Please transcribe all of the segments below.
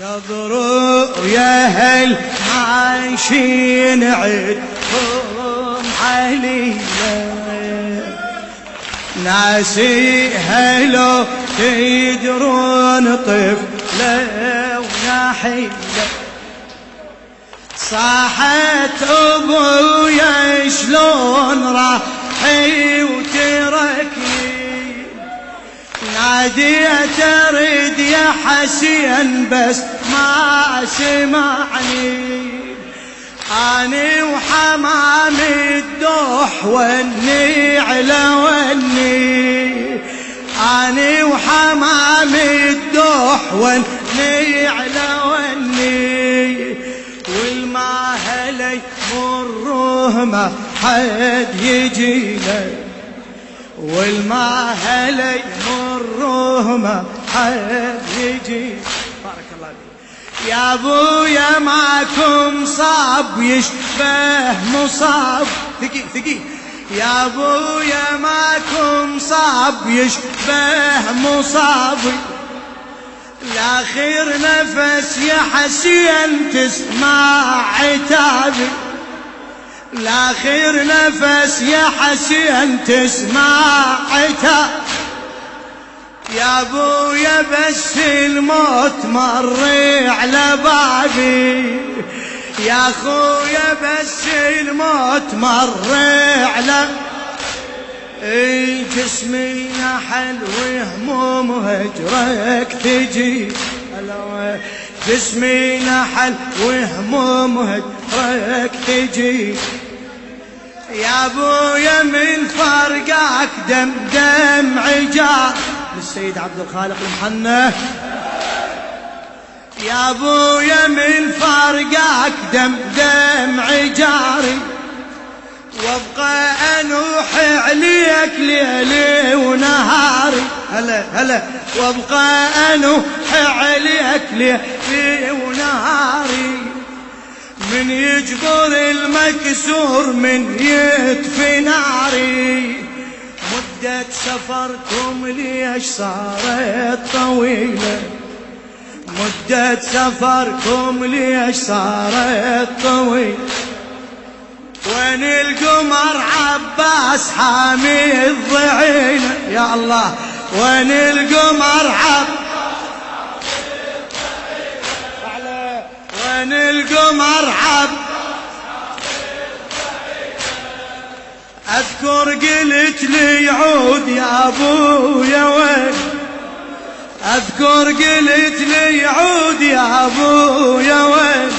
انتظروا يا هل عايشين عدكم علينا ناسي هلو تدرون طفلة ونحيلة صاحت ابويا شلون راحي وتركني ناديت اريد يا حسين بس ما سمعني اني وحمامي الدوح وني على وني اني وحمامي الدوح وني على وني والماهلي مروه ما حد يجينا والماهلي مروه ما حد يجي بارك الله فيك يا ابويا معكم صعب يشبه مصاب ثقيل يا ابويا معكم صعب يشبه مصابي لاخر نفس يا حسين تسمع عتابي لاخر نفس يا حسين تسمع عتاب يا ابويا بس الموت مر على بابي يا اخويا بس الموت مر على جسمي نحل وهموم هجرك تجي جسمي نحل وهموم هجرك تجي يا ابويا من فرقك دم عجار للسيد عبد الخالق المحنة يا ابويا من فرقك دم عجاري وابقى انوح عليك ليلي ونهاري هلا وابقى انوح عليك ليلي ونهاري من يجبر المكسور من يطفي ناري مدة سفركم ليش صارت طويلة مدة سفركم ليش صارت طويلة وين القمر عباس حامي الضعينة يا الله وين القمر عباس وين القمر عباس اذكر قلت لي عود يا ابويا وين اذكر قلت لي عود يا ابويا وين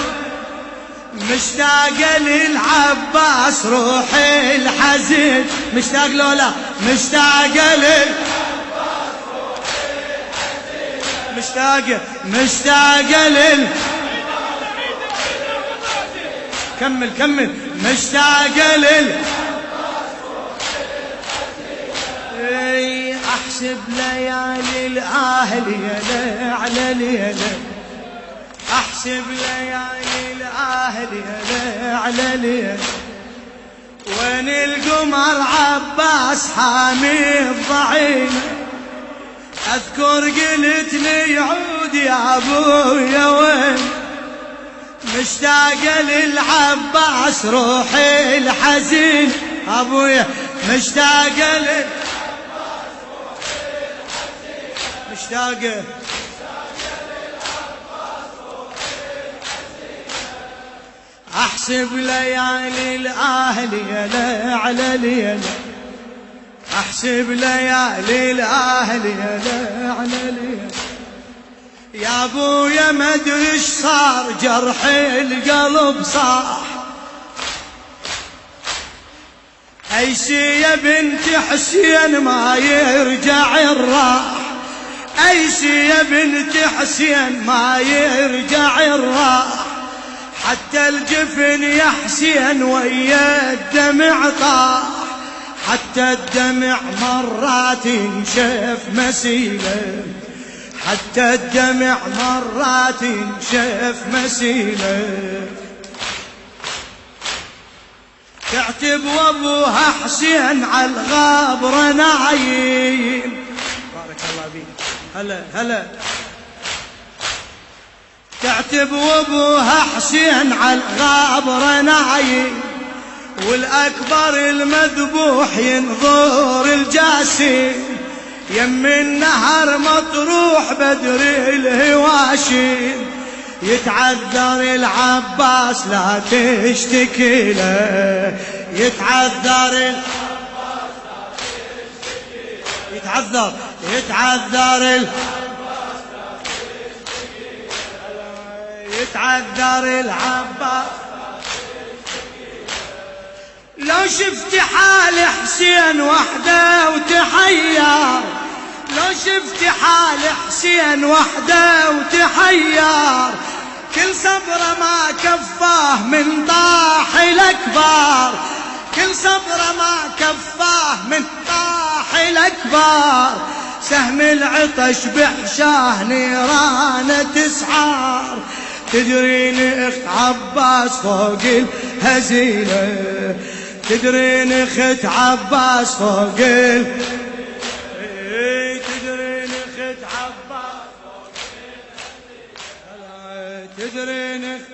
مشتاق للعباس روحي الحزين مشتاق لولا مشتاق للعباس روحي الحزين مشتاق لل كمل مشتاق لل احسب ليالي الاهل يا على ليله احسب ليالي الاهل يا على ليله وين القمر عباس حامي الضعينه اذكر قلت لي عود يا ابويا وين مشتاق للعباس روحي الحزين ابويا مشتاق للعباس روحي الحزين مشتاق للعباس روحي الحزين احسب ليالي الاهل يا على ليله احسب ليالي الاهل يا على ليله يا ابويا ما ادري ايش صار جرحي القلب صاح ايسي يا بنت حسين ما يرجع الراح ايسي يا بنت حسين ما يرجع الراح حتى الجفن يا حسين ويا الدمع طاح حتى الدمع مرات انشف مسيله حتى الدمع مرات انشف مسيله تعتب وابوها حسين على الغابره نايم بارك الله بيك هلا تعتب وابوها حسين على الغابرة نايم، والأكبر المذبوح ينظر الجاسم، يم النهر مطروح بدر الهواشم، يتعذر العباس لا تشتكي له، يتعذر العباس لا تشتكي له، يتعذر العباس لا تشتكي له، يتعذر العباس لا تشتكي له. لو شفت حال حسين وحده وتحير، لو شفت حال حسين وحده وتحير، كل صبره ما كفاه من طاح الأكبر، كل صبره ما كفاه من طاح الأكبر، سهم العطش بحشاه نيرانه تسعار، تدرين اخت عباس فوق الهزيله، تدرين اخت عباس فوق تدرين اخت عباس فوق تدرين اخت